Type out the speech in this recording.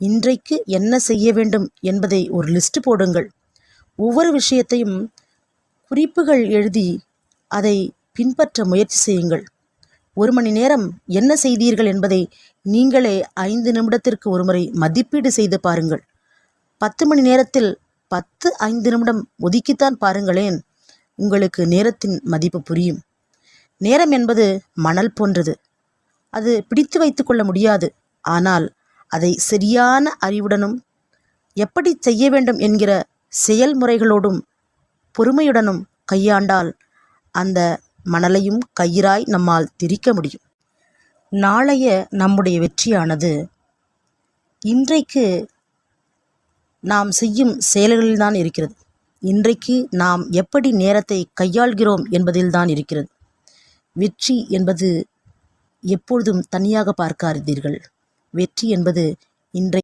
இன்றைக்கு என்ன செய்ய வேண்டும் என்பதை ஒரு லிஸ்ட் போடுங்கள். ஒவ்வொரு விஷயத்தையும் குறிப்புகள் எழுதி அதை பின்பற்ற முயற்சி செய்யுங்கள். 1 மணி நேரம் என்ன செய்தீர்கள் என்பதை நீங்களே 5 நிமிடத்திற்கு ஒருமுறை மதிப்பீடு செய்து பாருங்கள். 10 மணி நேரத்தில் 5 நிமிடம் ஒதுக்கித்தான் பாருங்களேன். உங்களுக்கு நேரத்தின் மதிப்பு புரியும். நேரம் என்பது மணல் போன்றது. அது பிடித்து வைத்து கொள்ள முடியாது. ஆனால் அதை சரியான அறிவுடனும் எப்படி செய்ய வேண்டும் என்கிற செயல்முறைகளோடும் பொறுமையுடனும் கையாண்டால் அந்த மணலையும் கயிறாய் நம்மால் திரிக்க முடியும். நாளைய நம்முடைய வெற்றியானது இன்றைக்கு நாம் செய்யும் செயல்களில்தான் இருக்கிறது. இன்றைக்கு நாம் எப்படி நேரத்தை கையாள்கிறோம் என்பதில்தான் இருக்கிறது. வெற்றி என்பது எப்பொழுதும் தனியாக பார்க்காதீர்கள். வெற்றி என்பது இன்றைக்கு